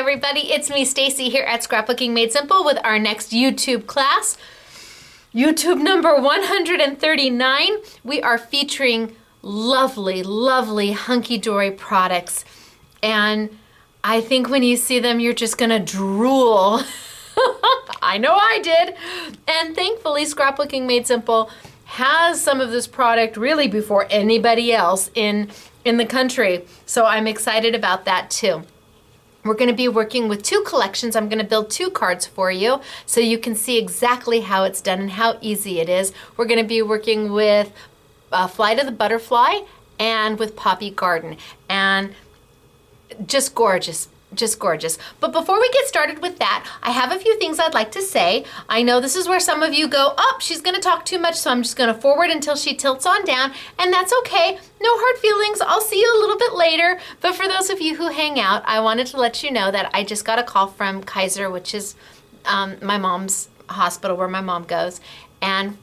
everybody, it's me Stacy here at Scrapbooking Made Simple with our next YouTube class. YouTube number 139. We are featuring lovely, lovely HunkyDory products. And I think when you see them, you're just gonna drool. I know I did. And thankfully, Scrapbooking Made Simple has some of this product really before anybody else in the country. So I'm excited about that too. We're going to be working with two collections. I'm going to build two cards for you so you can see exactly how it's done and how easy it is. We're going to be working with Flight of the Butterfly and with Poppy Garden. And just gorgeous. Just gorgeous. But before we get started with that, I have a few things I'd like to say. I know this is where some of you go, oh, she's going to talk too much, so I'm just going to forward until she tilts on down, and that's okay. No hard feelings. I'll see you a little bit later. But for those of you who hang out, I wanted to let you know that I just got a call from Kaiser, which is my mom's hospital where my mom goes. And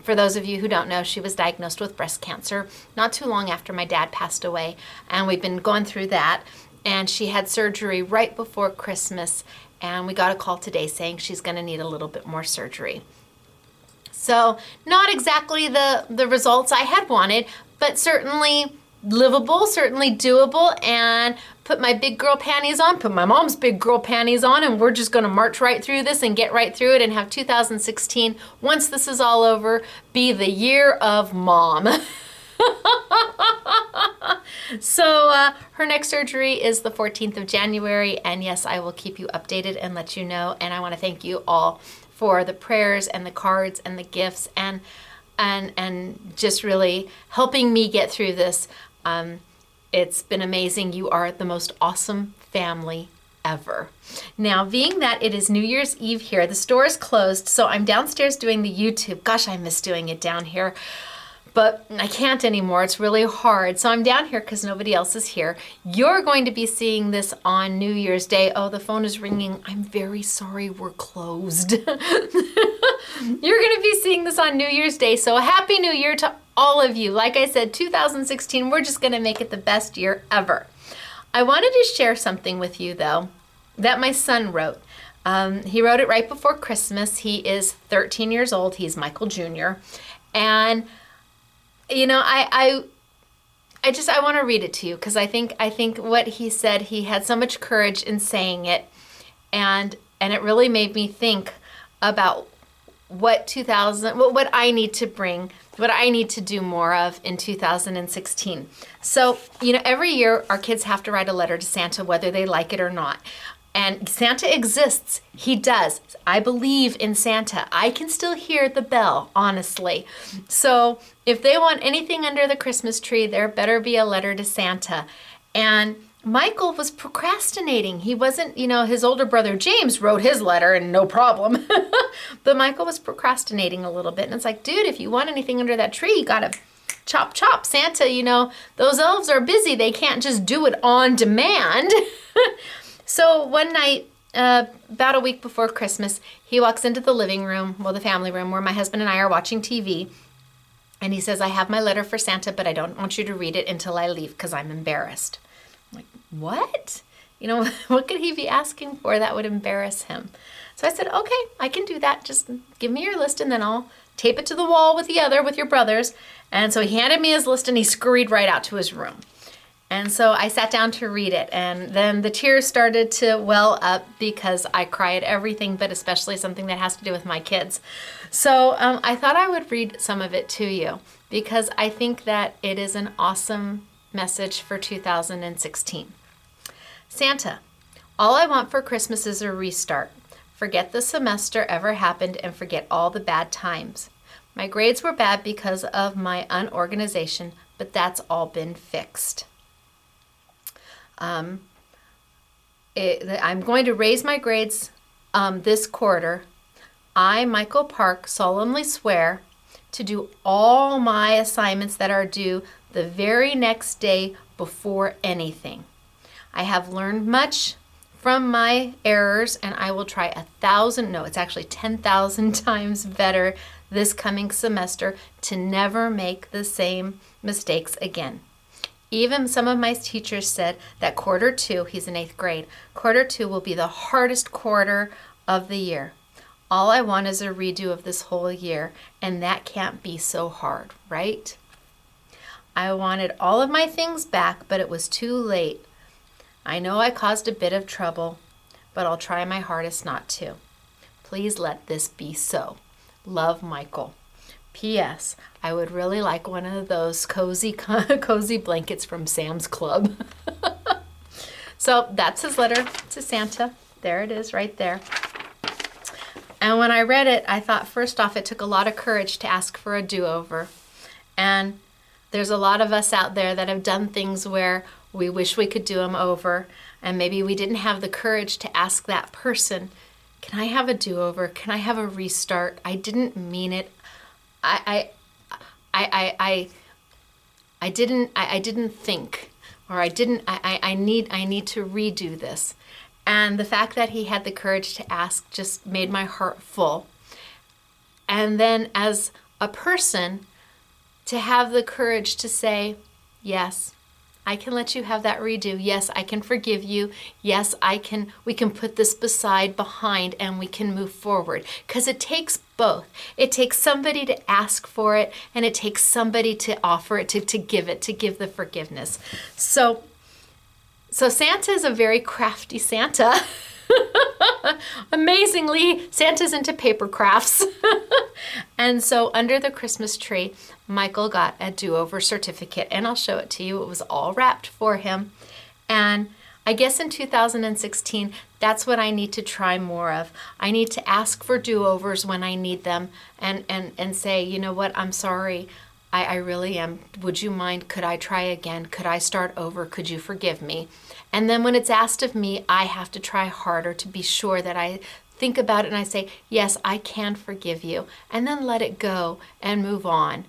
for those of you who don't know, she was diagnosed with breast cancer not too long after my dad passed away, and we've been going through that. And she had surgery right before Christmas, and we got a call today saying she's going to need a little bit more surgery. So not exactly the results I had wanted, but certainly livable, certainly doable, and put my big girl panties on, put my mom's big girl panties on, and we're just going to march right through this and get right through it and have 2016, once this is all over, be the year of mom. So her next surgery is the 14th of January, and yes, I will keep you updated and let you know. And I want to thank you all for the prayers and the cards and the gifts and just really helping me get through this. It's been amazing. You are the most awesome family ever. Now, being that it is New Year's Eve here, the store is closed, so I'm downstairs doing the YouTube. Gosh, I miss doing it down here. But I can't anymore. It's really hard. So I'm down here because nobody else is here. You're going to be seeing this on New Year's Day. Oh, the phone is ringing. I'm very sorry we're closed. You're going to be seeing this on New Year's Day. So Happy New Year to all of you. Like I said, 2016, we're just going to make it the best year ever. I wanted to share something with you, though, that my son wrote. He wrote it right before Christmas. He is 13 years old. He's Michael Jr. And you know, I want to read it to you because I think what he said, he had so much courage in saying it, and it really made me think about what I need to bring, what I need to do more of in 2016. So, you know, every year our kids have to write a letter to Santa whether they like it or not. And Santa exists. He does. I believe in Santa. I can still hear the bell, honestly. So if they want anything under the Christmas tree, there better be a letter to Santa. And Michael was procrastinating. He wasn't, you know, his older brother James wrote his letter and no problem. But Michael was procrastinating a little bit. And it's like, dude, if you want anything under that tree, you got to chop. Santa, you know, those elves are busy. They can't just do it on demand. So one night, about a week before Christmas, he walks into the living room, well, the family room, where my husband and I are watching TV. And he says, I have my letter for Santa, but I don't want you to read it until I leave because I'm embarrassed. I'm like, what? You know, what could he be asking for that would embarrass him? So I said, okay, I can do that. Just give me your list and then I'll tape it to the wall with your brothers. And so he handed me his list and he scurried right out to his room. And so I sat down to read it, and then the tears started to well up because I cry at everything, but especially something that has to do with my kids. So I thought I would read some of it to you because I think that it is an awesome message for 2016. Santa, all I want for Christmas is a restart. Forget the semester ever happened and forget all the bad times. My grades were bad because of my unorganization, but that's all been fixed. I'm going to raise my grades this quarter. I, Michael Park, solemnly swear to do all my assignments that are due the very next day before anything. I have learned much from my errors, and I will try 10,000 times better this coming semester to never make the same mistakes again. Even some of my teachers said that quarter 2, he's in 8th grade, quarter 2 will be the hardest quarter of the year. All I want is a redo of this whole year, and that can't be so hard, right? I wanted all of my things back, but it was too late. I know I caused a bit of trouble, but I'll try my hardest not to. Please let this be so. Love, Michael. P.S. I would really like one of those cozy blankets from Sam's Club. So that's his letter to Santa. There it is right there. And when I read it, I thought, first off, it took a lot of courage to ask for a do-over. And there's a lot of us out there that have done things where we wish we could do them over, and maybe we didn't have the courage to ask that person, can I have a do-over? Can I have a restart? I didn't mean it. I didn't think, or I need to redo this. And the fact that he had the courage to ask just made my heart full. And then as a person, to have the courage to say, yes, I can let you have that redo. Yes, I can forgive you. Yes, we can put this behind, and we can move forward. Because it takes both. It takes somebody to ask for it, and it takes somebody to offer it, to give the forgiveness. So Santa is a very crafty Santa. Amazingly, Santa's into paper crafts. And so under the Christmas tree, Michael got a do-over certificate, and I'll show it to you. It was all wrapped for him. And I guess in 2016, that's what I need to try more of. I need to ask for do-overs when I need them, and say, you know what, I'm sorry. I really am. Would you mind? Could I try again? Could I start over? Could you forgive me? And then when it's asked of me, I have to try harder to be sure that I think about it and I say, yes, I can forgive you. And then let it go and move on.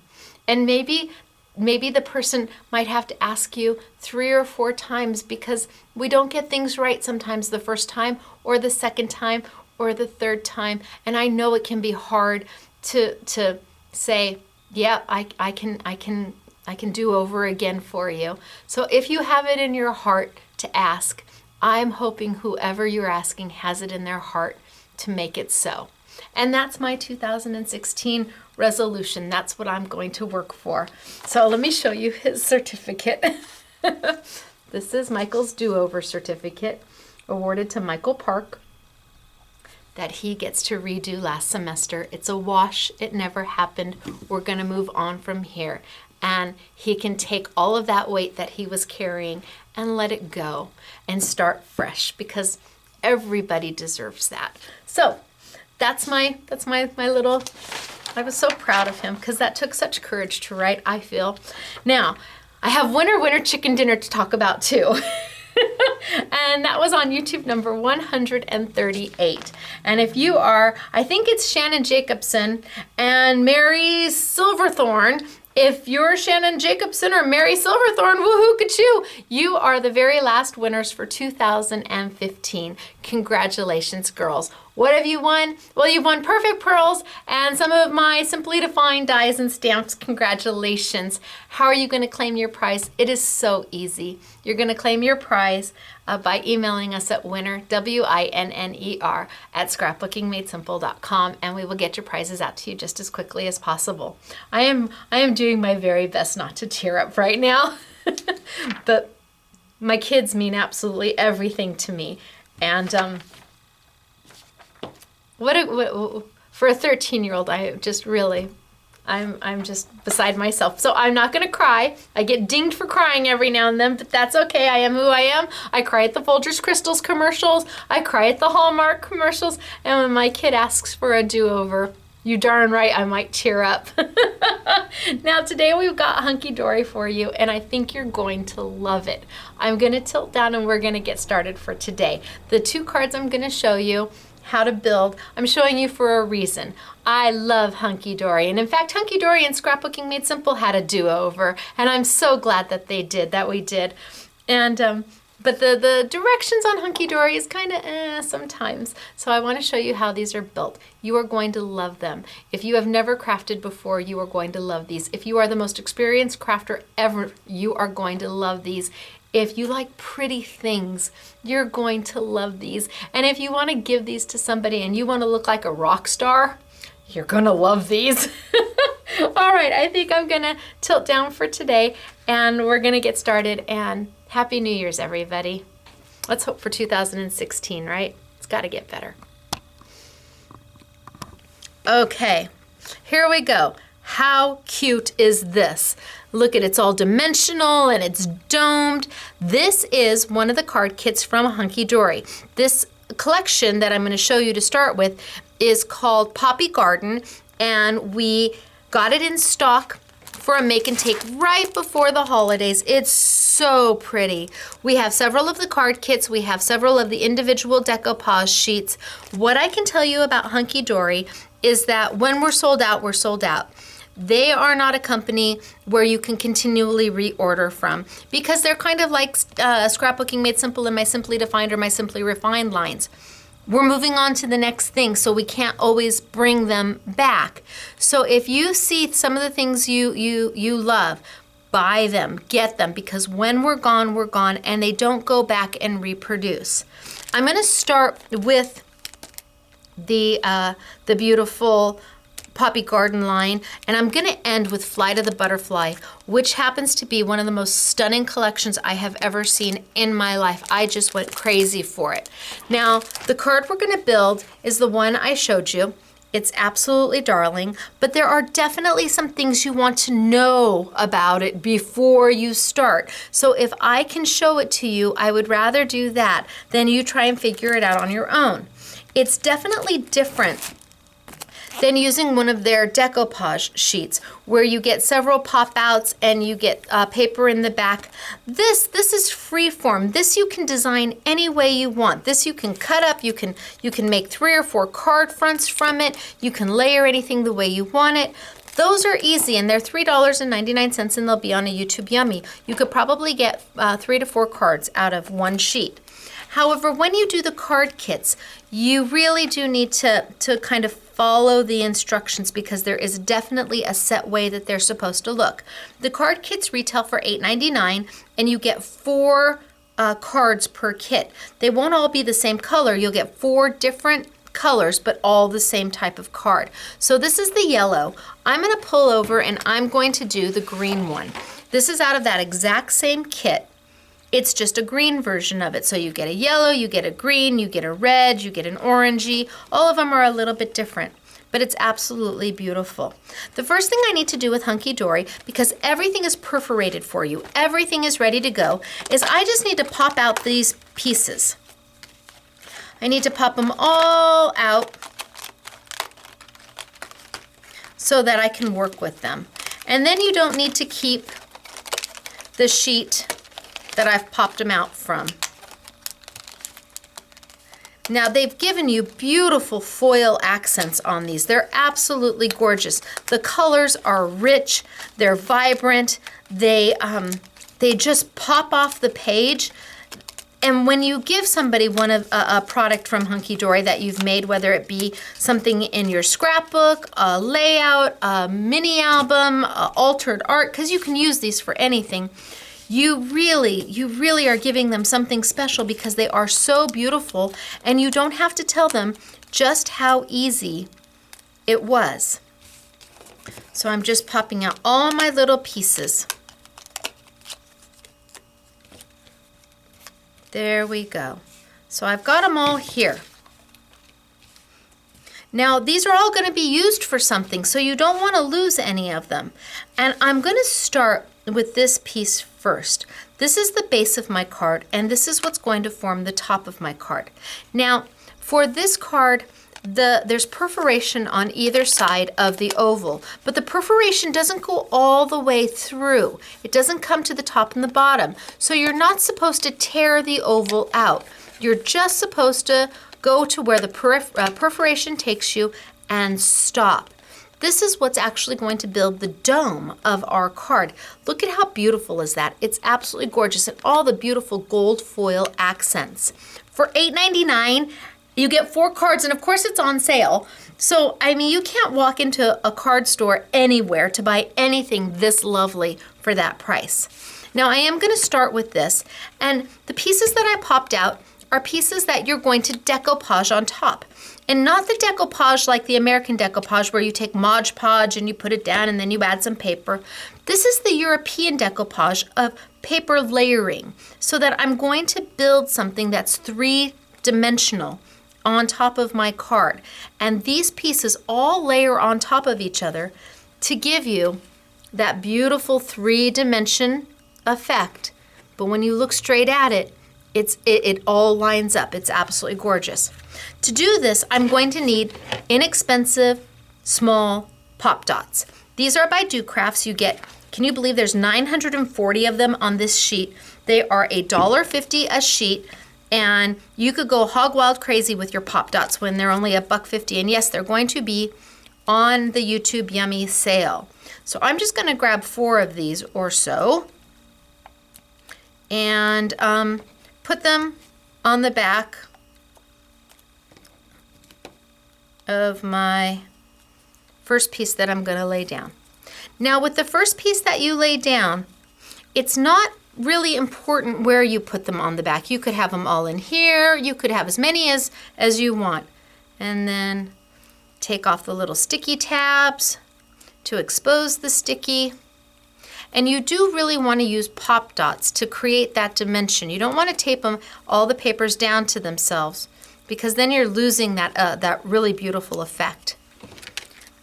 And maybe the person might have to ask you 3 or 4 times, because we don't get things right sometimes the first time or the second time or the third time. And I know it can be hard to say, yeah, I can do over again for you. So if you have it in your heart to ask, I'm hoping whoever you're asking has it in their heart to make it so. And that's my 2016 resolution. That's what I'm going to work for. So let me show you his certificate. This is Michael's do-over certificate, awarded to Michael Park, that he gets to redo last semester. It's a wash. It never happened. We're going to move on from here. And he can take all of that weight that he was carrying and let it go and start fresh, because everybody deserves that. So that's my little, I was so proud of him, because that took such courage to write, I feel. Now, I have winter chicken dinner to talk about too. And that was on YouTube number 138. And if you are, I think it's Shannon Jacobson and Mary Silverthorne. If you're Shannon Jacobson or Mary Silverthorne, woohoo, ka-choo, you are the very last winners for 2015. Congratulations, girls. What have you won? Well, you've won perfect pearls and some of my Simply Defined dies and stamps. Congratulations. How are you going to claim your prize? It is so easy. You're going to claim your prize by emailing us at winner, WINNER, at scrapbookingmadesimple.com, and we will get your prizes out to you just as quickly as possible. I am doing my very best not to tear up right now, but my kids mean absolutely everything to me. And for a 13-year-old, I'm just beside myself. So I'm not gonna cry. I get dinged for crying every now and then, but that's okay. I am who I am. I cry at the Folgers Crystals commercials. I cry at the Hallmark commercials. And when my kid asks for a do-over, you darn right I might tear up. Now today we've got HunkyDory for you, and I think you're going to love it. I'm gonna tilt down and we're gonna get started for today. The 2 cards I'm gonna show you how to build, I'm showing you for a reason. I love HunkyDory, and in fact HunkyDory and Scrapbooking Made Simple had a do-over, and I'm so glad that we did. And But the directions on HunkyDory is kind of sometimes. So I want to show you how these are built. You are going to love them. If you have never crafted before, you are going to love these. If you are the most experienced crafter ever, you are going to love these. If you like pretty things, you're going to love these. And if you want to give these to somebody and you want to look like a rock star, you're going to love these. All right, I think I'm going to tilt down for today and we're going to get started. And Happy New Year's, everybody. Let's hope for 2016, right? It's got to get better. Okay, here we go. How cute is this? Look at it's all dimensional and it's domed. This is one of the card kits from HunkyDory. This collection that I'm going to show you to start with is called Poppy Garden, and we got it in stock for a make and take right before the holidays. It's so pretty. We have several of the card kits. We have several of the individual decoupage sheets. What I can tell you about HunkyDory is that when we're sold out, we're sold out. They are not a company where you can continually reorder from because they're kind of like Scrapbooking Made Simple and My Simply Defined or My Simply Refined lines. We're moving on to the next thing, so we can't always bring them back. So if you see some of the things you love, buy them, get them, because when we're gone, and they don't go back and reproduce. I'm going to start with the beautiful Poppy Garden line, and I'm going to end with Flight of the Butterfly, which happens to be one of the most stunning collections I have ever seen in my life. I just went crazy for it. Now, the card we're going to build is the one I showed you. It's absolutely darling, but there are definitely some things you want to know about it before you start. So if I can show it to you, I would rather do that than you try and figure it out on your own. It's definitely different than using one of their decoupage sheets where you get several pop-outs and you get paper in the back. This is free form. This you can design any way you want. This you can cut up, you can make 3 or 4 card fronts from it, you can layer anything the way you want it. Those are easy and they're $3.99 and they'll be on a YouTube Yummy. You could probably get 3 to 4 cards out of one sheet. However, when you do the card kits, you really do need to kind of follow the instructions because there is definitely a set way that they're supposed to look. The card kits retail for $8.99 and you get 4 cards per kit. They won't all be the same color. You'll get 4 different colors, but all the same type of card. So this is the yellow. I'm going to pull over and I'm going to do the green one. This is out of that exact same kit. It's just a green version of it. So you get a yellow, you get a green, you get a red, you get an orangey. All of them are a little bit different, but it's absolutely beautiful. The first thing I need to do with HunkyDory, because everything is perforated for you, everything is ready to go, is I just need to pop out these pieces. I need to pop them all out so that I can work with them. And then you don't need to keep the sheet that I've popped them out from. Now they've given you beautiful foil accents on these. They're absolutely gorgeous. The colors are rich, they're vibrant, they just pop off the page. And when you give somebody one of a product from HunkyDory that you've made, whether it be something in your scrapbook, a layout, a mini album, altered art, because you can use these for anything, you really are giving them something special because they are so beautiful and you don't have to tell them just how easy it was. So I'm just popping out all my little pieces. There we go. So I've got them all here. Now these are all going to be used for something, so you don't want to lose any of them. And I'm going to start with this piece first. This is the base of my card, and this is what's going to form the top of my card. Now, for this card, there's perforation on either side of the oval, but the perforation doesn't go all the way through. It doesn't come to the top and the bottom, so you're not supposed to tear the oval out. You're just supposed to go to where the perforation takes you and stop. This is what's actually going to build the dome of our card. Look at how beautiful is that. It's absolutely gorgeous, and all the beautiful gold foil accents. For $8.99, you get 4 cards, and of course it's on sale. So, I mean, you can't walk into a card store anywhere to buy anything this lovely for that price. Now, I am going to start with this, and the pieces that I popped out are pieces that you're going to decoupage on top. And not the decoupage like the American decoupage where you take Mod Podge and you put it down and then you add some paper. This is the European decoupage of paper layering, so that I'm going to build something that's 3-dimensional on top of my card. And these pieces all layer on top of each other to give you that beautiful 3-dimension effect. But when you look straight at it, it all lines up. It's absolutely gorgeous. To do this, I'm going to need inexpensive, small pop dots. These are by Do Crafts. You get, can you believe there's 940 of them on this sheet? They are $1.50 a sheet, and you could go hog wild crazy with your pop dots when they're only $1.50. And yes, they're going to be on the YouTube Yummy sale. So I'm just going to grab 4 of these or so and put them on the back of my first piece that I'm going to lay down. Now, with the first piece that you lay down, it's not really important where you put them on the back. You could have them all in here. You could have as many as you want. And then take off the little sticky tabs to expose the sticky. And you do really want to use pop dots to create that dimension. You don't want to tape them, all the papers down to themselves, because then you're losing that really beautiful effect.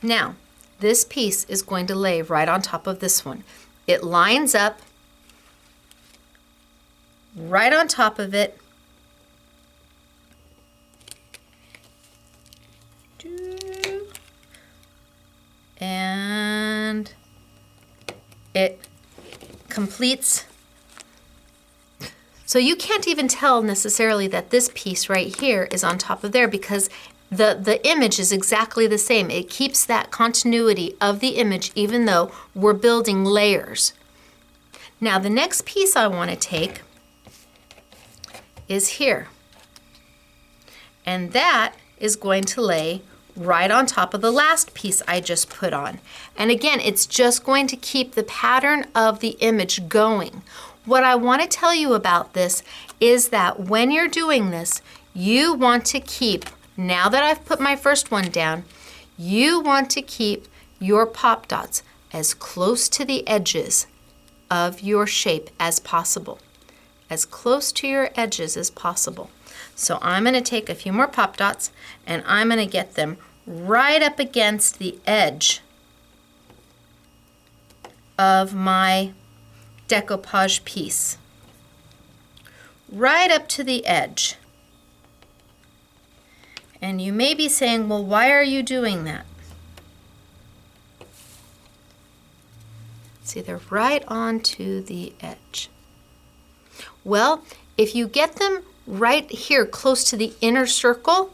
Now, this piece is going to lay right on top of this one. It lines up right on top of it. And it completes. So you can't even tell necessarily that this piece right here is on top of there, because the image is exactly the same. It keeps that continuity of the image even though we're building layers. Now the next piece I want to take is here. And that is going to lay right on top of the last piece I just put on. And again, it's just going to keep the pattern of the image going. What I want to tell you about this is that when you're doing this, you want to keep, now that I've put my first one down, you want to keep your pop dots as close to the edges of your shape as possible. As close to your edges as possible. So I'm going to take a few more pop dots and I'm going to get them right up against the edge of my decoupage piece. Right up to the edge. And you may be saying, well, why are you doing that? See, they're right onto the edge. Well, if you get them right here close to the inner circle,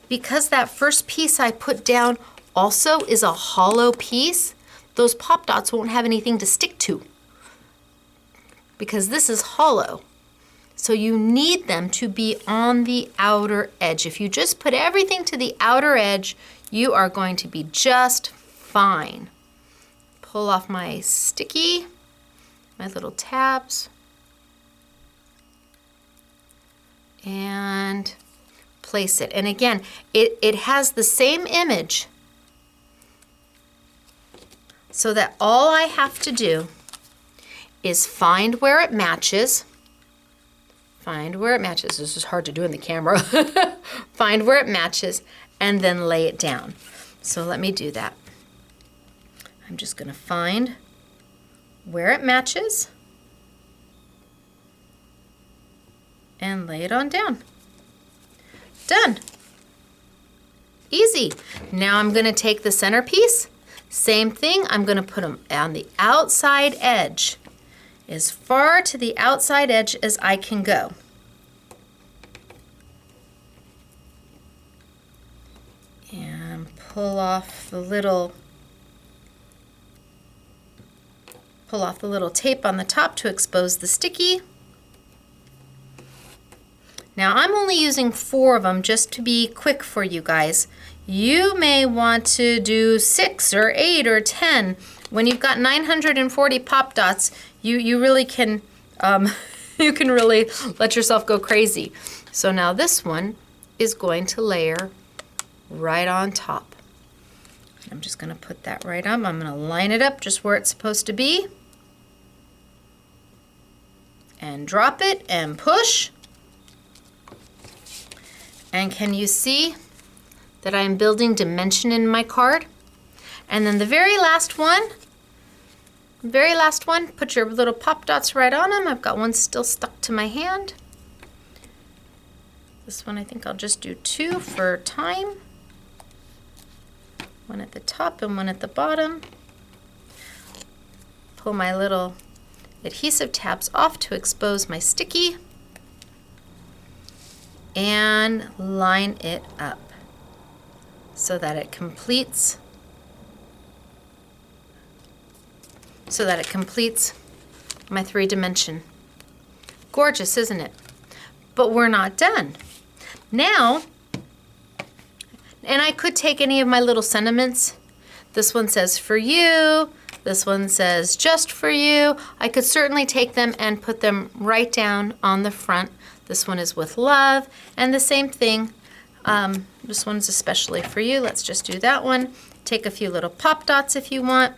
because that first piece I put down also is a hollow piece, those pop dots won't have anything to stick to because this is hollow. So you need them to be on the outer edge. If you just put everything to the outer edge, you are going to be just fine. Pull off my sticky, my little tabs, and place it. And again, it has the same image, so that all I have to do is find where it matches. Find where it matches. This is hard to do in the camera. Find where it matches and then lay it down. So let me do that. I'm just going to find where it matches and lay it on down. Done. Easy. Now I'm going to take the centerpiece. Same thing. I'm going to put them on the outside edge, as far to the outside edge as I can go. And pull off the little tape on the top to expose the sticky. Now I'm only using 4 of them just to be quick for you guys. You may want to do 6 or 8 or 10. When you've got 940 pop dots, you really can you can really let yourself go crazy. So now this one is going to layer right on top. I'm just going to put that right up. I'm going to line it up just where it's supposed to be. And drop it and push. And can you see that I'm building dimension in my card? And then the very last one, put your little pop dots right on them. I've got one still stuck to my hand. This one I think I'll just do 2 for time. One at the top and one at the bottom. Pull my little adhesive tabs off to expose my sticky. And line it up so that it completes my 3-dimension. Gorgeous, isn't it? But we're not done. Now, and I could take any of my little sentiments. This one says for you. This one says just for you. I could certainly take them and put them right down on the front. This one is with love, and the same thing. This one's especially for you. Let's just do that one. Take a few little pop dots if you want.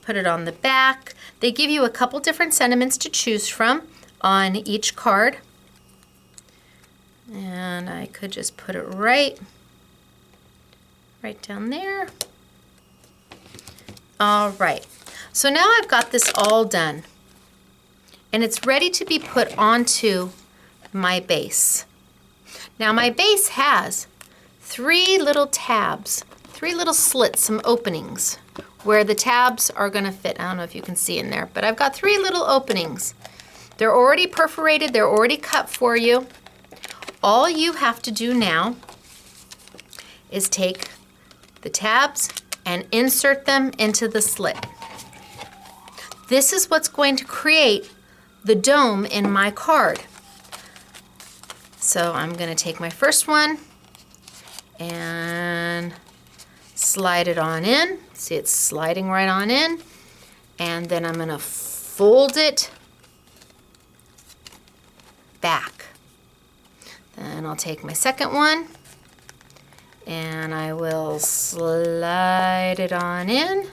Put it on the back. They give you a couple different sentiments to choose from on each card. And I could just put it right down there. All right, so now I've got this all done, and it's ready to be put onto my base. Now my base has 3 little tabs, 3 little slits, some openings where the tabs are going to fit. I don't know if you can see in there, but I've got 3 little openings. They're already perforated, they're already cut for you. All you have to do now is take the tabs and insert them into the slit. This is what's going to create the dome in my card. So I'm going to take my first one and slide it on in. See, it's sliding right on in. And then I'm going to fold it back. Then I'll take my second one and I will slide it on in.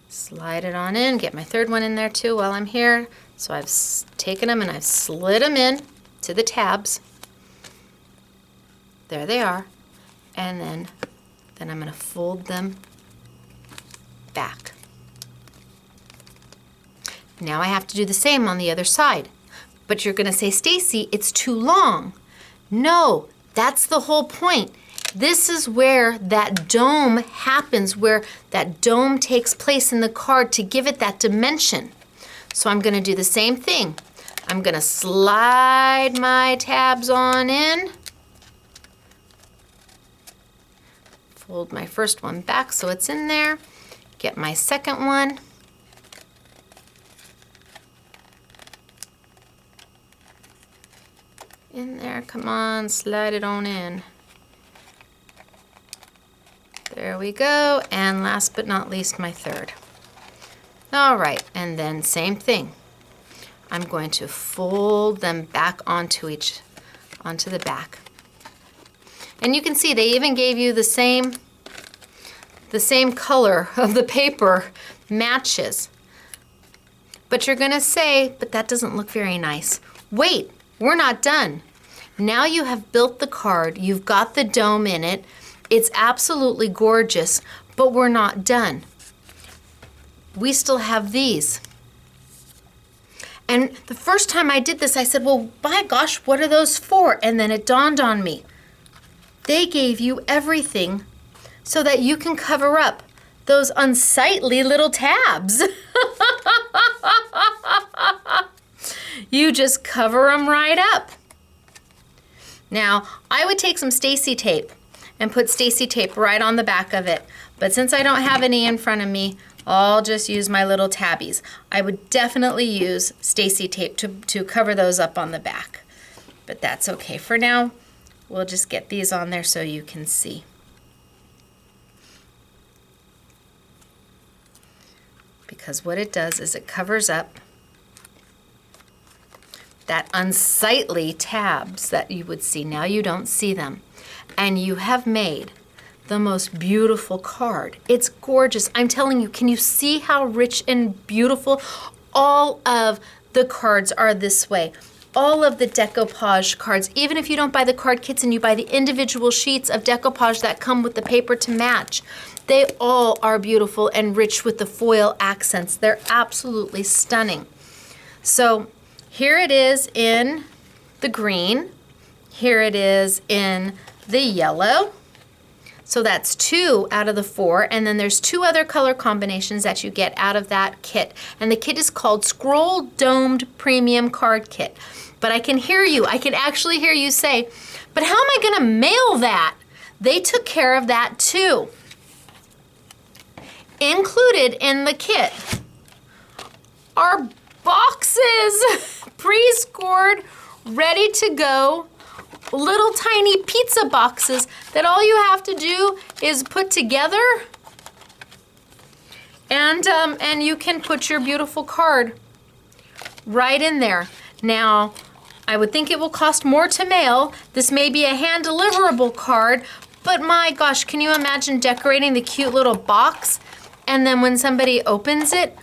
Slide it on in. Get my third one in there too while I'm here. So I've taken them and I've slid them in to the tabs. There they are. And then I'm going to fold them back. Now I have to do the same on the other side. But you're going to say, Stacy, it's too long. No, that's the whole point. This is where that dome happens, where that dome takes place in the card to give it that dimension. So I'm going to do the same thing. I'm going to slide my tabs on in. Fold my first one back so it's in there. Get my second one. In there, come on, slide it on in. There we go, and last but not least, my third. All right, and then same thing. I'm going to fold them back onto the back. And you can see they even gave you the same color of the paper matches. But you're gonna say, but that doesn't look very nice. Wait, we're not done. Now you have built the card, you've got the dome in it, it's absolutely gorgeous, but we're not done. We still have these. And the first time I did this, I said, well, my gosh, what are those for? And then it dawned on me. They gave you everything so that you can cover up those unsightly little tabs. You just cover them right up. Now, I would take some Stacy tape and put Stacy tape right on the back of it. But since I don't have any in front of me, I'll just use my little tabbies. I would definitely use Stacy tape to cover those up on the back. But that's okay for now. We'll just get these on there so you can see. Because what it does is it covers up that unsightly tabs that you would see. Now you don't see them. And you have made the most beautiful card. It's gorgeous. I'm telling you, can you see how rich and beautiful? All of the cards are this way. All of the decoupage cards, even if you don't buy the card kits and you buy the individual sheets of decoupage that come with the paper to match, they all are beautiful and rich with the foil accents. They're absolutely stunning. So here it is in the green. Here it is in the yellow. So that's 2 out of the 4, and then there's 2 other color combinations that you get out of that kit. And the kit is called Scroll Domed Premium Card Kit. But I can hear you, I can actually hear you say, but how am I gonna mail that? They took care of that too. Included in the kit are boxes, pre-scored, ready to go, little tiny pizza boxes that all you have to do is put together, and you can put your beautiful card right in there. Now, I would think it will cost more to mail. This may be a hand deliverable card, but my gosh, can you imagine decorating the cute little box, and then when somebody opens it,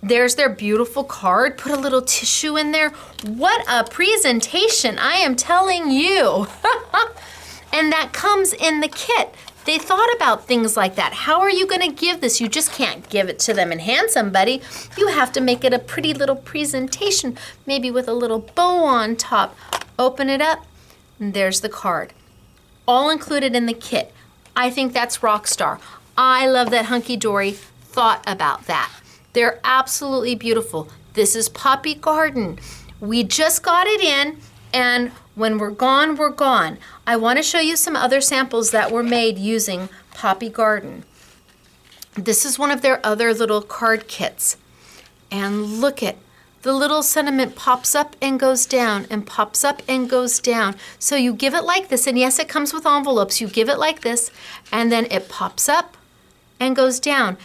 there's their beautiful card. Put a little tissue in there. What a presentation, I am telling you. And that comes in the kit. They thought about things like that. How are you gonna give this? You just can't give it to them and hand somebody. You have to make it a pretty little presentation, maybe with a little bow on top. Open it up, and there's the card. All included in the kit. I think that's rock star. I love that HunkyDory thought about that. They're absolutely beautiful. This is Poppy Garden. We just got it in, and when we're gone, we're gone. I want to show you some other samples that were made using Poppy Garden. This is one of their other little card kits. And look at the little sentiment pops up and goes down and pops up and goes down. So you give it like this, and yes, it comes with envelopes. You give it like this, and then it pops up and goes down.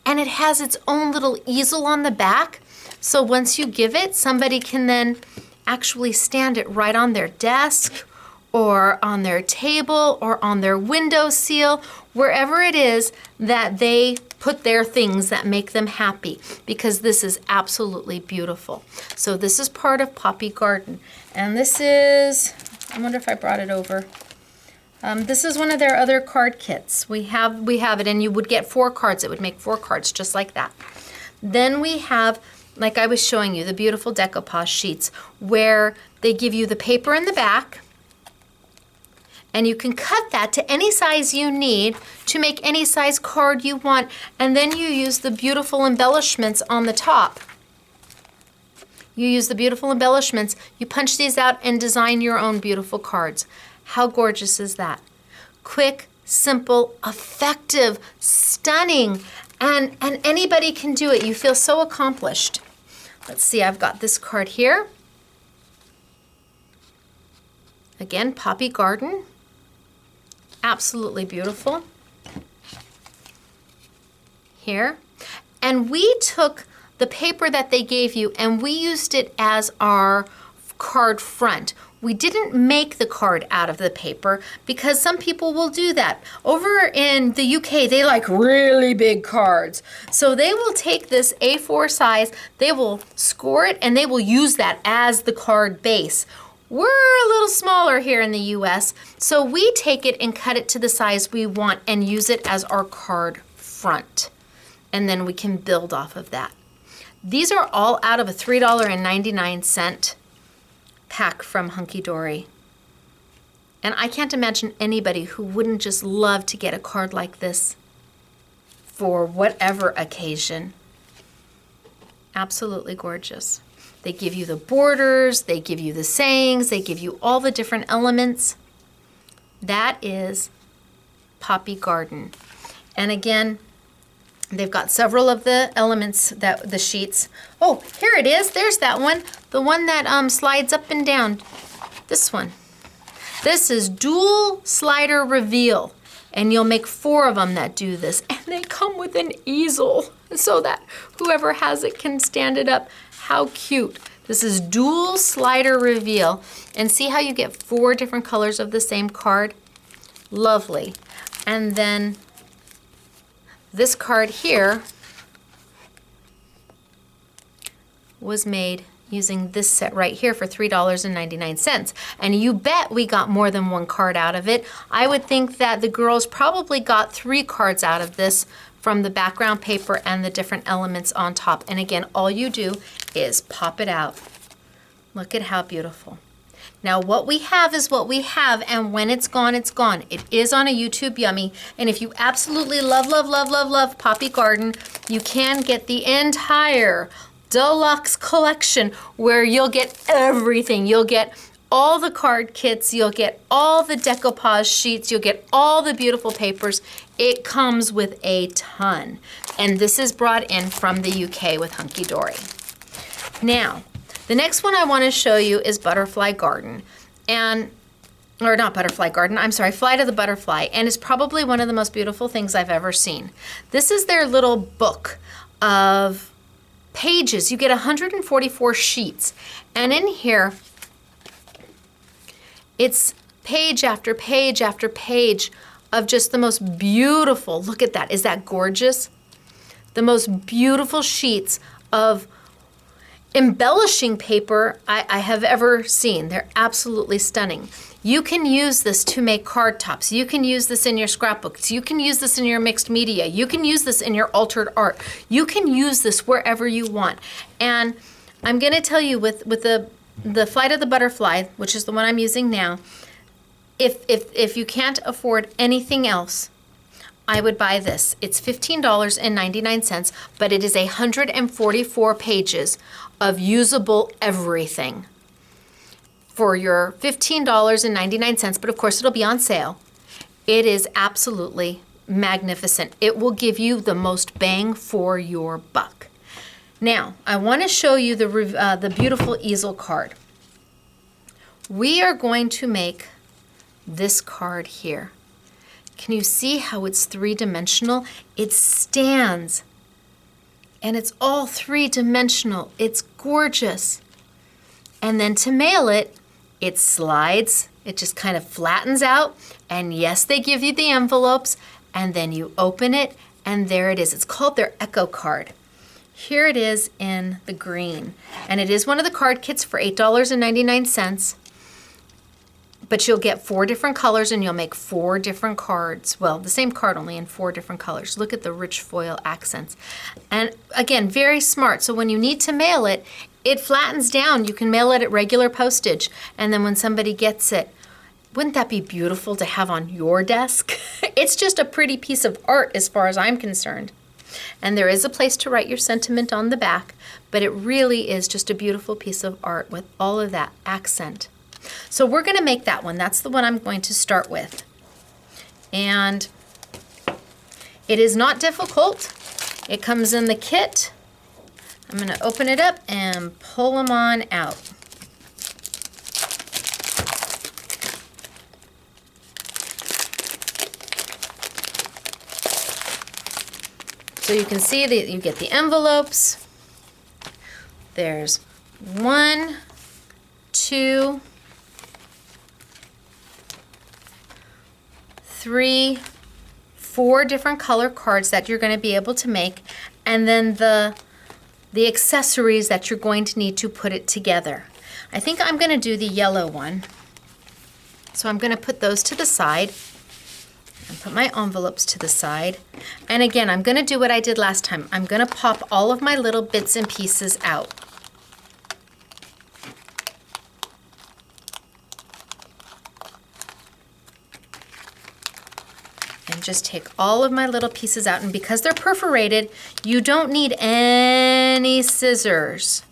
And it has its own little easel on the back. So once you give it, somebody can then actually stand it right on their desk or on their table or on their windowsill, wherever it is that they put their things that make them happy, because this is absolutely beautiful. So this is part of Poppy Garden. And this is, I wonder if I brought it over. This is one of their other card kits. We have it, and you would get 4 cards. It would make 4 cards just like that. Then we have, like I was showing you, the beautiful decoupage sheets where they give you the paper in the back, and you can cut that to any size you need to make any size card you want, and then you use the beautiful embellishments on the top. You use the beautiful embellishments, you punch these out and design your own beautiful cards. How gorgeous is that? Quick, simple, effective, stunning, and anybody can do it. You feel so accomplished. Let's see, I've got this card here. Again, Poppy Garden. Absolutely beautiful. Here. And we took the paper that they gave you and we used it as our card front. We didn't make the card out of the paper because some people will do that. Over in the UK, they like really big cards. So they will take this A4 size, they will score it, and they will use that as the card base. We're a little smaller here in the US, so we take it and cut it to the size we want and use it as our card front. And then we can build off of that. These are all out of a $3.99 pack from HunkyDory. And I can't imagine anybody who wouldn't just love to get a card like this for whatever occasion. Absolutely gorgeous. They give you the borders, they give you the sayings, they give you all the different elements. That is Poppy Garden. And again, they've got several of the elements, that the sheets. Oh, here it is. There's that one. The one that slides up and down. This one. This is dual slider reveal. And you'll make 4 of them that do this. And they come with an easel so that whoever has it can stand it up. How cute. This is dual slider reveal. And see how you get 4 different colors of the same card? Lovely. And then this card here was made using this set right here for $3.99. And you bet we got more than 1 card out of it. I would think that the girls probably got 3 cards out of this from the background paper and the different elements on top. And again, all you do is pop it out. Look at how beautiful. Now what we have is what we have, and when it's gone, it's gone. It is on a YouTube Yummy, and if you absolutely love, love, love, love, love Poppy Garden, you can get the entire deluxe collection where you'll get everything. You'll get all the card kits, you'll get all the decoupage sheets, you'll get all the beautiful papers. It comes with a ton. And this is brought in from the UK with HunkyDory. Now, the next one I want to show you is Butterfly Garden. Or not Butterfly Garden, I'm sorry, Flight of the Butterfly. And it's probably one of the most beautiful things I've ever seen. This is their little book of pages. You get 144 sheets. And in here, it's page after page after page of just the most beautiful, look at that, is that gorgeous? The most beautiful sheets of embellishing paper I have ever seen. They're absolutely stunning. You can use this to make card tops. You can use this in your scrapbooks. You can use this in your mixed media. You can use this in your altered art. You can use this wherever you want. And I'm going to tell you with the Flight of the Butterfly, which is the one I'm using now, if you can't afford anything else, I would buy this. It's $15.99, but it is 144 pages of usable everything for your $15.99, but of course it'll be on sale. It is absolutely magnificent. It will give you the most bang for your buck. Now, I want to show you the beautiful easel card. We are going to make this card here. Can you see how it's 3-dimensional? It stands, and it's all 3-dimensional. It's gorgeous. And then to mail it, it slides. It just kind of flattens out. And yes, they give you the envelopes, and then you open it, and there it is. It's called their Echo card. Here it is in the green. And it is one of the card kits for $8.99. But you'll get 4 different colors and you'll make 4 different cards. Well, the same card only in 4 different colors. Look at the rich foil accents. And again, very smart. So when you need to mail it, it flattens down. You can mail it at regular postage. And then when somebody gets it, wouldn't that be beautiful to have on your desk? It's just a pretty piece of art as far as I'm concerned. And there is a place to write your sentiment on the back, but it really is just a beautiful piece of art with all of that accent. So we're going to make that one. That's the one I'm going to start with. And it is not difficult. It comes in the kit. I'm going to open it up and pull them on out. So you can see that you get the envelopes. There's 1, 2, 3, 4 different color cards that you're going to be able to make, and then the accessories that you're going to need to put it together. I think I'm going to do the yellow one. So I'm going to put those to the side and put my envelopes to the side. And again, I'm going to do what I did last time. I'm going to pop all of my little bits and pieces out. And just take all of my little pieces out. And because they're perforated, you don't need any scissors.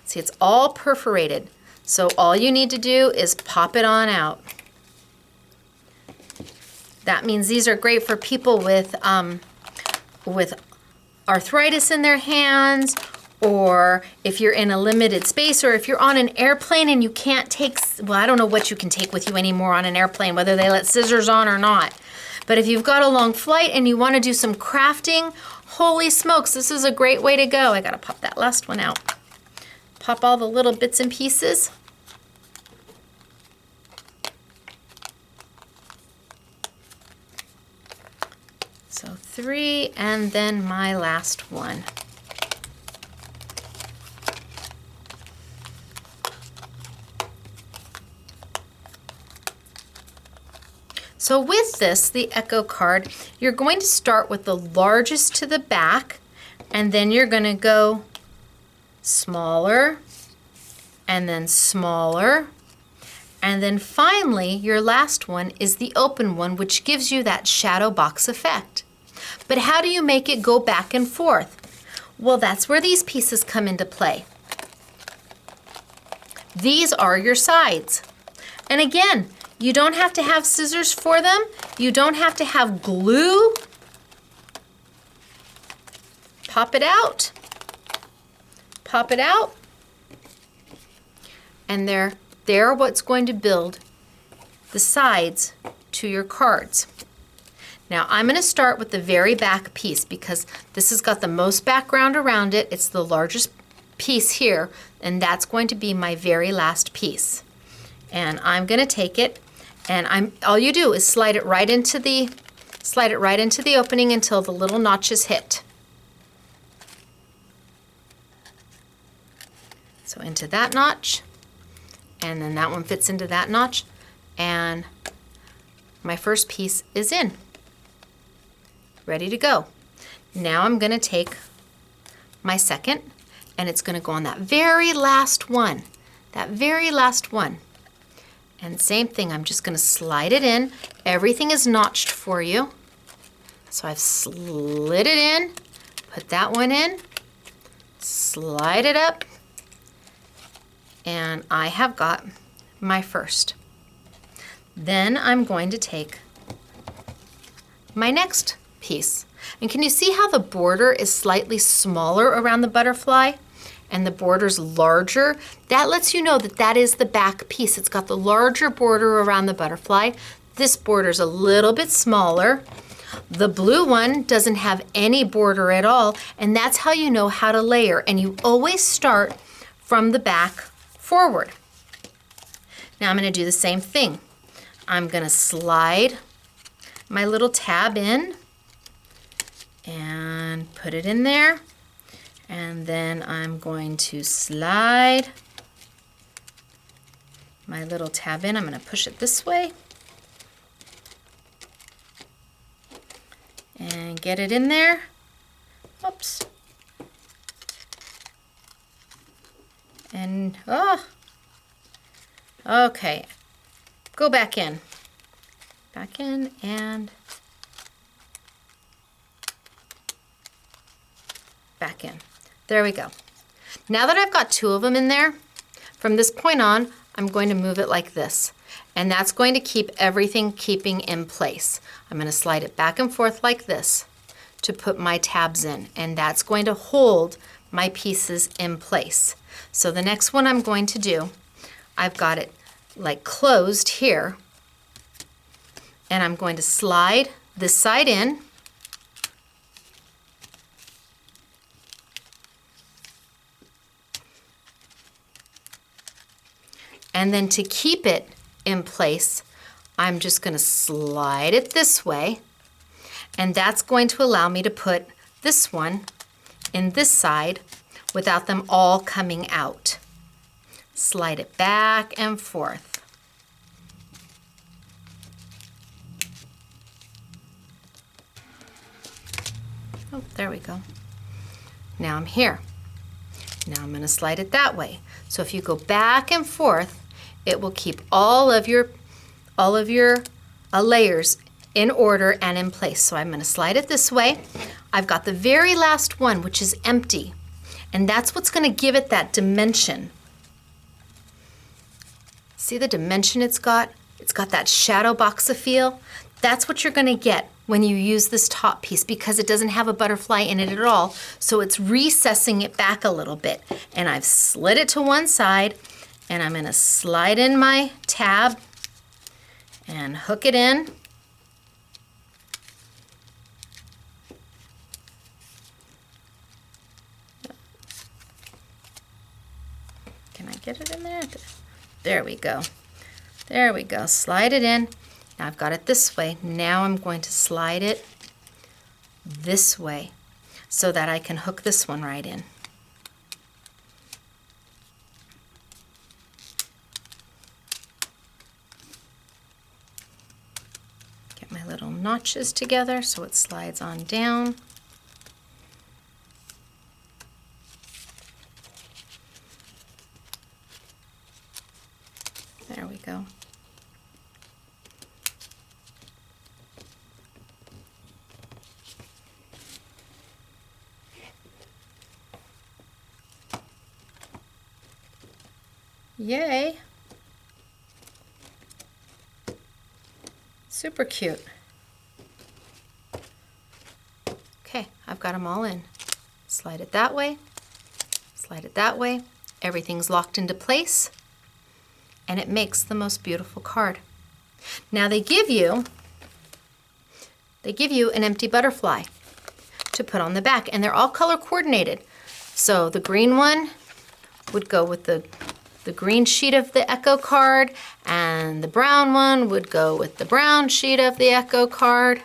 See, it's all perforated. So all you need to do is pop it on out. That means these are great for people with arthritis in their hands, or if you're in a limited space, or if you're on an airplane and you can't take, well, I don't know what you can take with you anymore on an airplane, whether they let scissors on or not. But if you've got a long flight and you want to do some crafting, holy smokes, this is a great way to go. I gotta pop that last one out. Pop all the little bits and pieces. So 3, and then my last one. So with this, the Echo card, you're going to start with the largest to the back, and then you're going to go smaller, and then smaller, and then finally your last one is the open one, which gives you that shadow box effect. But how do you make it go back and forth? Well, that's where these pieces come into play. These are your sides. And again, you don't have to have scissors for them. You don't have to have glue. Pop it out. Pop it out. And they're what's going to build the sides to your cards. Now I'm going to start with the very back piece because this has got the most background around it. It's the largest piece here, and that's going to be my very last piece. And I'm going to take it, and all you do is slide it right into the opening until the little notches hit. So into that notch, and then that one fits into that notch, and my first piece is in. Ready to go. Now I'm going to take my second, and it's going to go on that very last one. That very last one. And same thing, I'm just going to slide it in. Everything is notched for you. So I've slid it in, put that one in, slide it up, and I have got my first. Then I'm going to take my next piece. And can you see how the border is slightly smaller around the butterfly and the border's larger? That lets you know that that is the back piece. It's got the larger border around the butterfly. This border's a little bit smaller. The blue one doesn't have any border at all, and that's how you know how to layer. And you always start from the back forward. Now I'm going to do the same thing. I'm going to slide my little tab in and put it in there, and then I'm going to slide my little tab in. I'm going to push it this way and get it in there. Oops. And okay, go back in and back in. There we go. Now that I've got two of them in there, from this point on, I'm going to move it like this. And that's going to keep everything keeping in place. I'm going to slide it back and forth like this to put my tabs in. And that's going to hold my pieces in place. So the next one I'm going to do, I've got it like closed here. And I'm going to slide this side in. And then to keep it in place, I'm just going to slide it this way. And that's going to allow me to put this one in this side without them all coming out. Slide it back and forth. Oh, there we go. Now I'm here. Now I'm going to slide it that way. So if you go back and forth, it will keep all of your layers in order and in place. So I'm going to slide it this way. I've got the very last one, which is empty. And that's what's going to give it that dimension. See the dimension it's got? It's got that shadow box feel. That's what you're going to get when you use this top piece, because it doesn't have a butterfly in it at all. So it's recessing it back a little bit. And I've slid it to one side, and I'm going to slide in my tab and hook it in. Can I get it in there? There we go. There we go. Slide it in. Now I've got it this way. Now I'm going to slide it this way so that I can hook this one right in. Get my little notches together so it slides on down. There we go. Yay. Super cute. Okay, I've got them all in. Slide it that way, slide it that way. Everything's locked into place, and it makes the most beautiful card. Now they give you an empty butterfly to put on the back, and they're all color coordinated. So the green one would go with the green sheet of the Echo card, and the brown one would go with the brown sheet of the Echo card.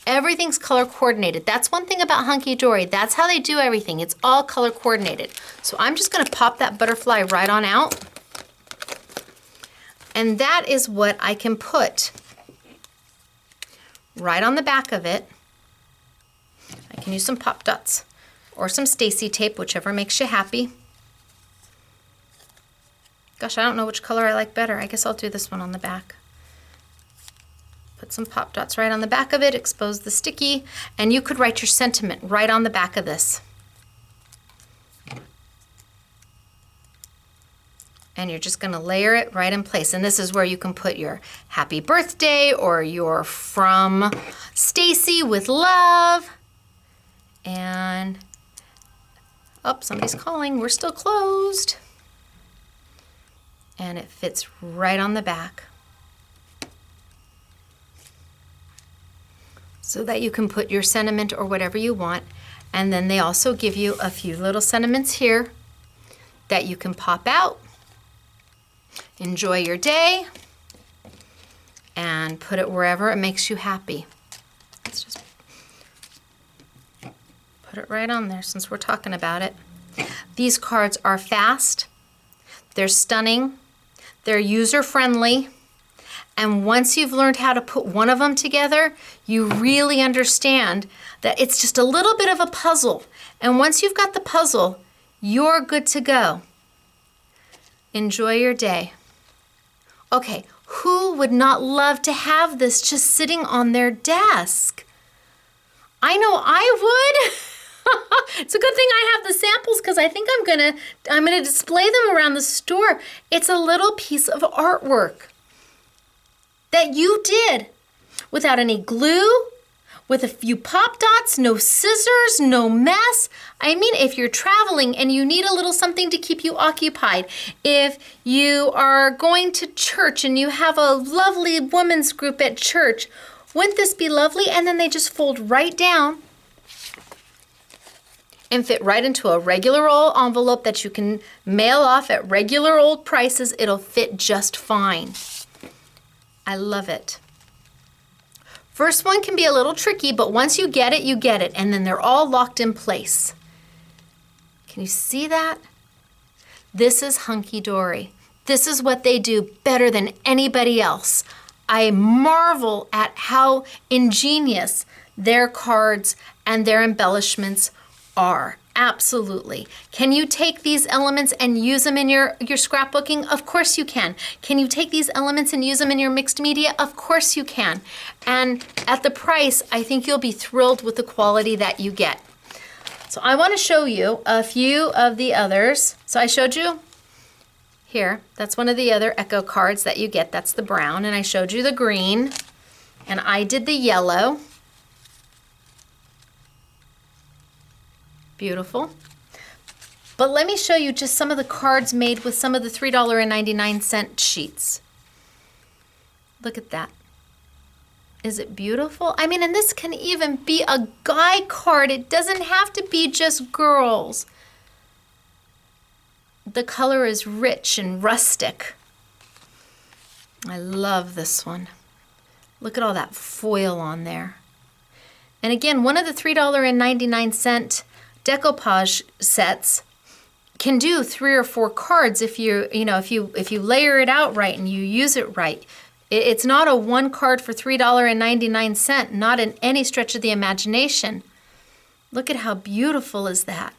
Everything's color coordinated. That's one thing about HunkyDory. That's how they do everything. It's all color coordinated. So I'm just going to pop that butterfly right on out. And that is what I can put right on the back of it. I can use some pop dots or some Stacy tape, whichever makes you happy. Gosh, I don't know which color I like better. I guess I'll do this one on the back. Put some pop dots right on the back of it, expose the sticky, and you could write your sentiment right on the back of this. And you're just gonna layer it right in place. And this is where you can put your happy birthday or your from Stacy with love. And, oh, somebody's calling. We're still closed. And it fits right on the back. So that you can put your sentiment or whatever you want. And then they also give you a few little sentiments here that you can pop out. Enjoy your day and put it wherever it makes you happy. Let's just put it right on there since we're talking about it. These cards are fast, they're stunning, they're user-friendly, and once you've learned how to put one of them together, you really understand that it's just a little bit of a puzzle. And once you've got the puzzle, you're good to go. Enjoy your day. Okay, who would not love to have this just sitting on their desk? I know I would. It's a good thing I have the samples because I think I'm gonna display them around the store. It's a little piece of artwork that you did without any glue, with a few pop dots, no scissors, no mess. I mean, if you're traveling and you need a little something to keep you occupied, if you are going to church and you have a lovely women's group at church, wouldn't this be lovely? And then they just fold right down and fit right into a regular old envelope that you can mail off at regular old prices. It'll fit just fine. I love it. First one can be a little tricky, but once you get it, and then they're all locked in place. Can you see that? This is HunkyDory. This is what they do better than anybody else. I marvel at how ingenious their cards and their embellishments are. Absolutely. Can you take these elements and use them in your scrapbooking? Of course you can. Can you take these elements and use them in your mixed media? Of course you can. And at the price, I think you'll be thrilled with the quality that you get. So I want to show you a few of the others. So I showed you here, that's one of the other Echo cards that you get. That's the brown, and I showed you the green. And I did the yellow. Beautiful. But let me show you just some of the cards made with some of the $3.99 sheets. Look at that. Is it beautiful? I mean, and this can even be a guy card. It doesn't have to be just girls. The color is rich and rustic. I love this one. Look at all that foil on there. And again, one of the $3.99 decoupage sets can do 3 or 4 cards if you layer it out right and you use it right. It's not a 1 card for $3.99, not in any stretch of the imagination. Look at how beautiful is that.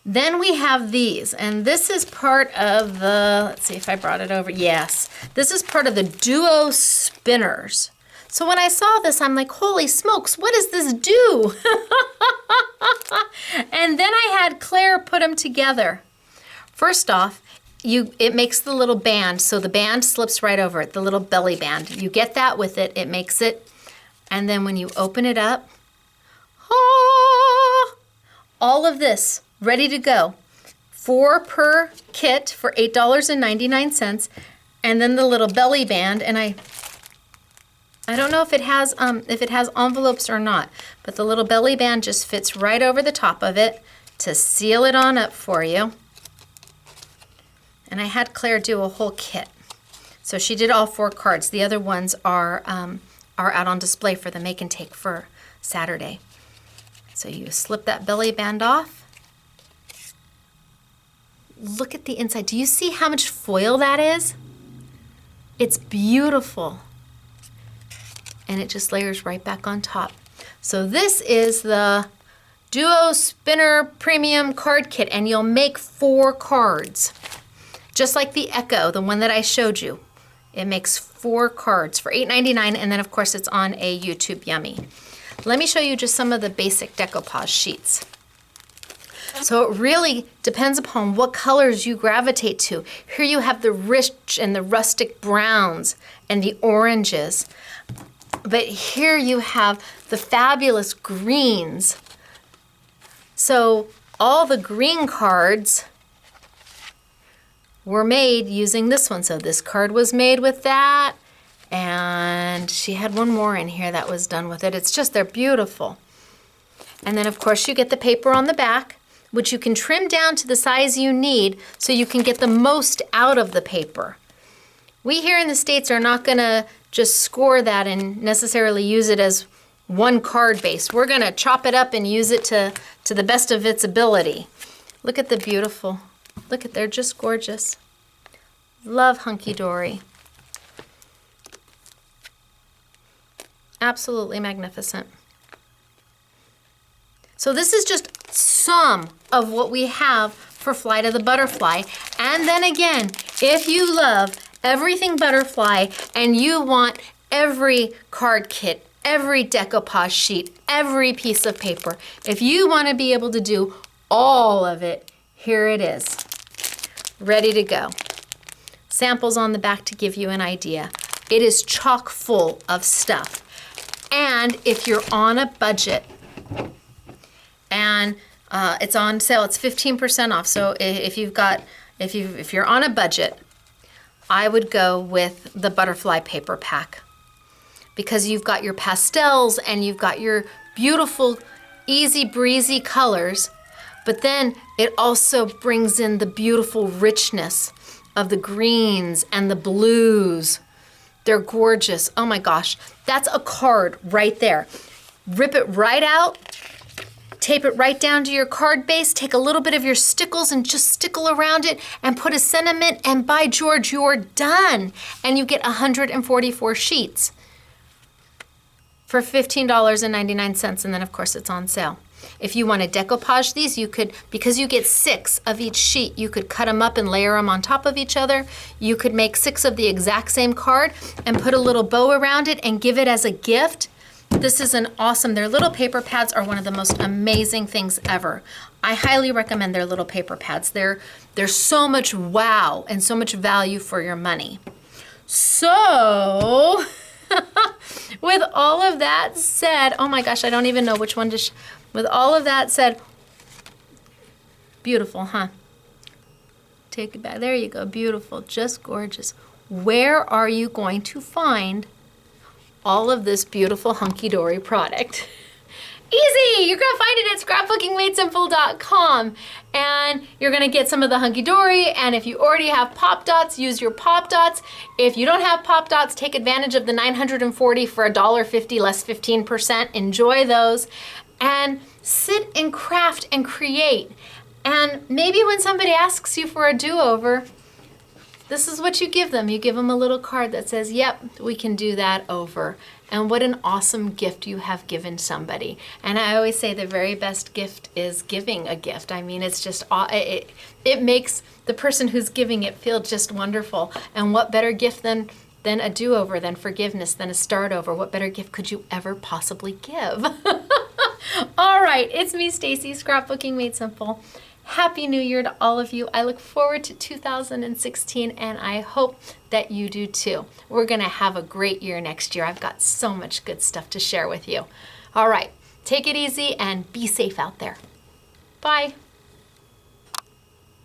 Then we have these, and this is part of the, let's see if I brought it over. Yes, this is part of the duo spinners. So when I saw this, I'm like, holy smokes, what does this do? And then I had Claire put them together. First off, it makes the little band, so the band slips right over it, the little belly band. You get that with it, it makes it, and then when you open it up, all of this ready to go. 4 per kit for $8.99, and then the little belly band, and I don't know if it has envelopes or not, but the little belly band just fits right over the top of it to seal it on up for you. And I had Claire do a whole kit. So she did all 4 cards. The other ones are out on display for the make and take for Saturday. So you slip that belly band off. Look at the inside. Do you see how much foil that is? It's beautiful. And it just layers right back on top. So this is the Duo Spinner Premium Card Kit, and you'll make 4 cards. Just like the Echo, the one that I showed you. It makes 4 cards for $8.99, and then of course it's on a YouTube Yummy. Let me show you just some of the basic decoupage sheets. So it really depends upon what colors you gravitate to. Here you have the rich and the rustic browns and the oranges. But here you have the fabulous greens. So all the green cards were made using this one. So this card was made with that, and she had one more in here that was done with it. It's just, they're beautiful. And then of course you get the paper on the back, which you can trim down to the size you need so you can get the most out of the paper. We here in the States are not gonna just score that and necessarily use it as one card base. We're gonna chop it up and use it to the best of its ability. Look at the beautiful. Look at, they're just gorgeous. Love HunkyDory. Absolutely magnificent. So this is just some of what we have for Flight of the Butterfly. And then again, if you love everything butterfly and you want every card kit, every decoupage sheet, every piece of paper, if you want to be able to do all of it, here it is, ready to go. Samples on the back to give you an idea. It is chock full of stuff. And if you're on a budget, and it's on sale, it's 15% off. So if you're on a budget, I would go with the butterfly paper pack, because you've got your pastels and you've got your beautiful easy breezy colors, but then it also brings in the beautiful richness of the greens and the blues. They're gorgeous. Oh my gosh, that's a card right there. Rip it right out, tape it right down to your card base, take a little bit of your stickles and just stickle around it and put a sentiment, and by George, you're done. And you get 144 sheets for $15.99, and then of course it's on sale. If you want to decoupage these, you could, because you get 6 of each sheet, you could cut them up and layer them on top of each other. You could make 6 of the exact same card and put a little bow around it and give it as a gift. This is an awesome, their little paper pads are one of the most amazing things ever. I highly recommend their little paper pads. They're so much wow and so much value for your money. So, with all of that said, oh my gosh, I don't even know which one to with all of that said, beautiful, huh? Take it back. There you go. Beautiful. Just gorgeous. Where are you going to find all of this beautiful HunkyDory product? Easy! You're going to find it at scrapbookingmadesimple.com. And you're going to get some of the HunkyDory. And if you already have Pop Dots, use your Pop Dots. If you don't have Pop Dots, take advantage of the 940 for $1.50 less 15%. Enjoy those. And sit and craft and create. And maybe when somebody asks you for a do-over, this is what you give them. You give them a little card that says, yep, we can do that over. And what an awesome gift you have given somebody. And I always say the very best gift is giving a gift. I mean, it's just, it makes the person who's giving it feel just wonderful. And what better gift than a do-over, than forgiveness, than a start over? What better gift could you ever possibly give? All right, it's me, Stacy, Scrapbooking Made Simple. Happy New Year to all of you. I look forward to 2016, and I hope that you do too. We're going to have a great year next year. I've got so much good stuff to share with you. All right, take it easy and be safe out there. Bye.